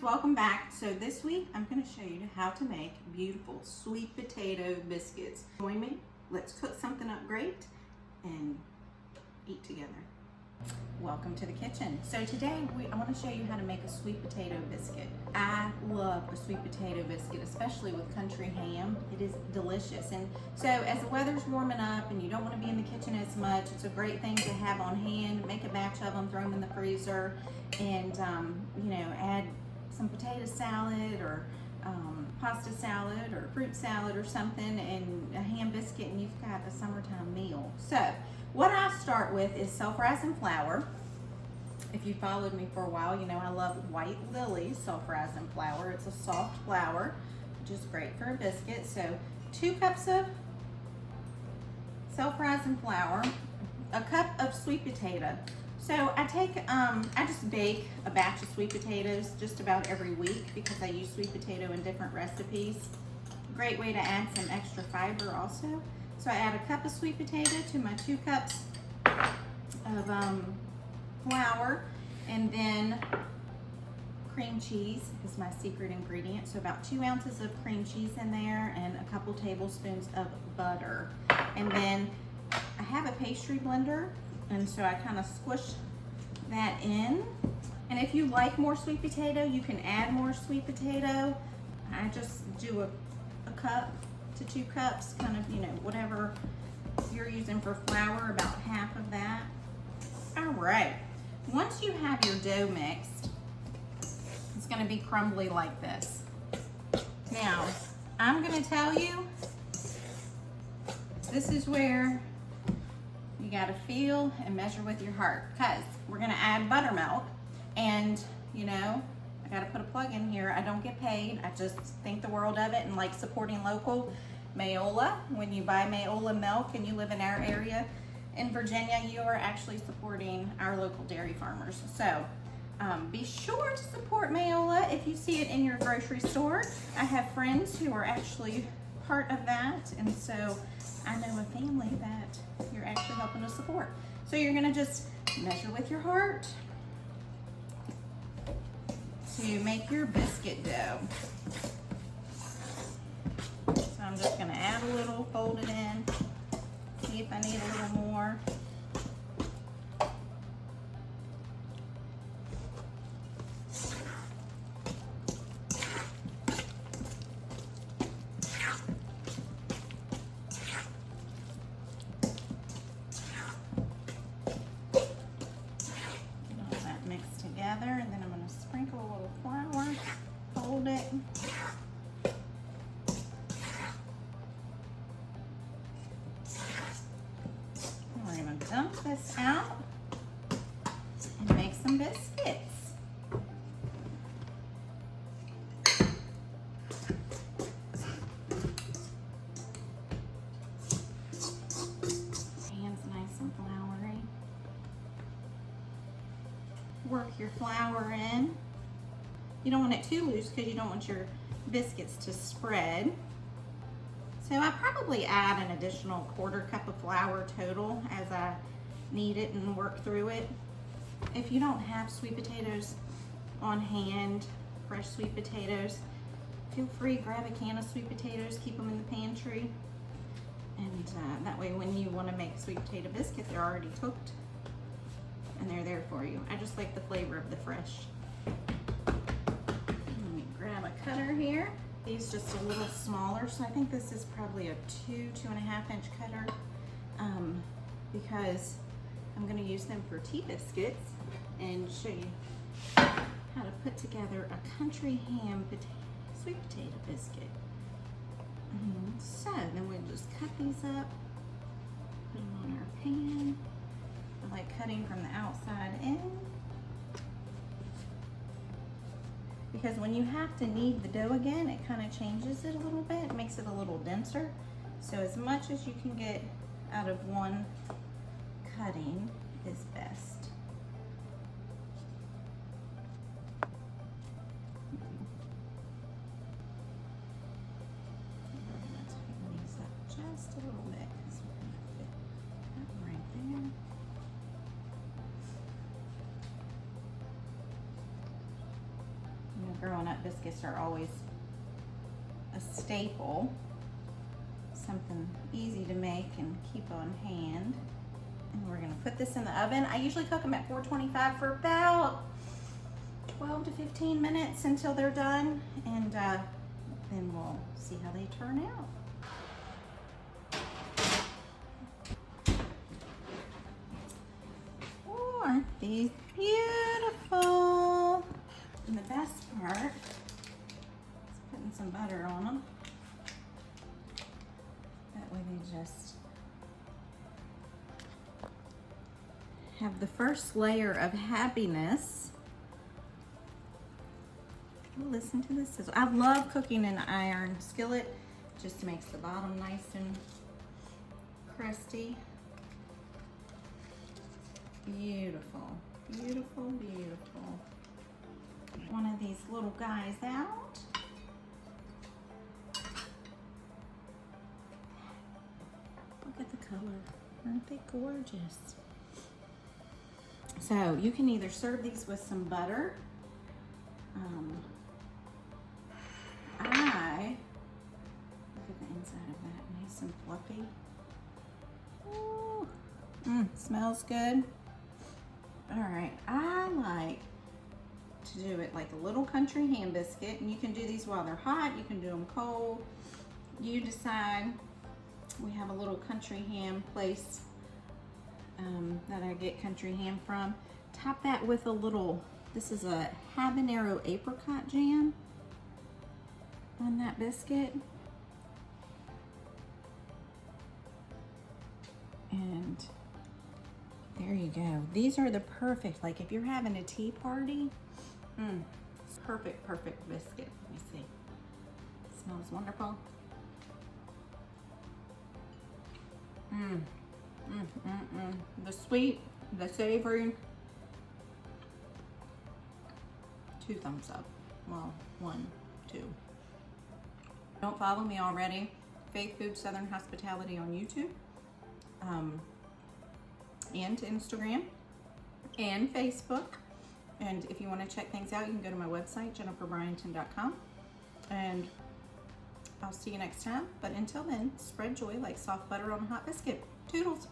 welcome back. So this week I'm going to show you how to make beautiful sweet potato biscuits. Join me, let's cook something up great and eat together. Welcome to the kitchen. So today I want to show you how to make a sweet potato biscuit. I love a sweet potato biscuit, especially with country ham. It is delicious. And so as the weather's warming up and you don't want to be in the kitchen as much, it's a great thing to have on hand. Make a batch of them, throw them in the freezer, and add some potato salad or pasta salad or fruit salad or something, and a ham biscuit, and you've got a summertime meal. So what I start with is self-rising flour. If you followed me for a while, you know I love White Lily self-rising flour. It's a soft flour, which is great for a biscuit. So 2 cups of self-rising flour, a cup of sweet potato. So I just bake a batch of sweet potatoes just about every week because I use sweet potato in different recipes. Great way to add some extra fiber also. So I add a cup of sweet potato to my 2 cups of flour, and then cream cheese is my secret ingredient. So about 2 ounces of cream cheese in there and a couple tablespoons of butter. And then I have a pastry blender, and so I kind of squish that in. And if you like more sweet potato, you can add more sweet potato. I just do a cup to 2 cups, kind of, whatever you're using for flour, about half of that. All right, once you have your dough mixed, it's gonna be crumbly like this. Now, I'm gonna tell you, this is where you gotta feel and measure with your heart, because we're gonna add buttermilk, and I gotta put a plug in here. I don't get paid. I just think the world of it and like supporting local. Mayola, when you buy Mayola milk and you live in our area in Virginia, you are actually supporting our local dairy farmers. So be sure to support Mayola if you see it in your grocery store. I have friends who are actually part of that, and so I know a family that you're actually helping to support. So you're gonna just measure with your heart to make your biscuit dough. So I'm just gonna add a little, fold it in, see if I need a little more. Together, and then I'm going to sprinkle a little flour, hold it. And we're going to dump this out and make some biscuits. Hands nice and floury. Work your flour in. You don't want it too loose because you don't want your biscuits to spread. So I probably add an additional 1/4 cup of flour total as I knead it and work through it. If you don't have sweet potatoes on hand, fresh sweet potatoes, feel free, grab a can of sweet potatoes, keep them in the pantry, and that way when you want to make a sweet potato biscuit, they're already cooked and they're there for you. I just like the flavor of the fresh. Let me grab a cutter here. These just a little smaller, so I think this is probably a 2.5 inch cutter, because I'm gonna use them for tea biscuits and show you how to put together a country ham sweet potato biscuit. So then we'll just cut these up, put them on our pan. I like cutting from the outside in, because when you have to knead the dough again, it kind of changes it a little bit. It makes it a little denser. So as much as you can get out of one cutting is best. We're going to tighten these up just a little bit because we're going to fit that right there. growing up, biscuits are always a staple. Something easy to make and keep on hand. And we're gonna put this in the oven. I usually cook them at 425 for about 12 to 15 minutes until they're done, and then we'll see how they turn out. Oh, aren't these beautiful? And the best part is putting some butter on them. That way they just have the first layer of happiness. Oh, listen to this sizzle. I love cooking in an iron skillet. Just makes the bottom nice and crusty. Beautiful, beautiful, beautiful. One of these little guys out. Look at the color. Aren't they gorgeous? So you can either serve these with some butter. Look at the inside of that, nice and fluffy. Ooh, smells good. All right, I like to do it like a little country ham biscuit, and you can do these while they're hot, you can do them cold. You decide. We have a little country ham place that I get country ham from. Top that with a little, this is a habanero apricot jam on that biscuit. And there you go. These are the perfect, like if you're having a tea party, it's perfect, perfect biscuit. Let me see. It smells wonderful. The sweet, the savory. 2 thumbs up. Well, 1, 2. Don't follow me already. Faith Food Southern Hospitality on YouTube, and Instagram, and Facebook. And if you want to check things out, you can go to my website, jenniferbryanton.com. And I'll see you next time. But until then, spread joy like soft butter on a hot biscuit. Toodles.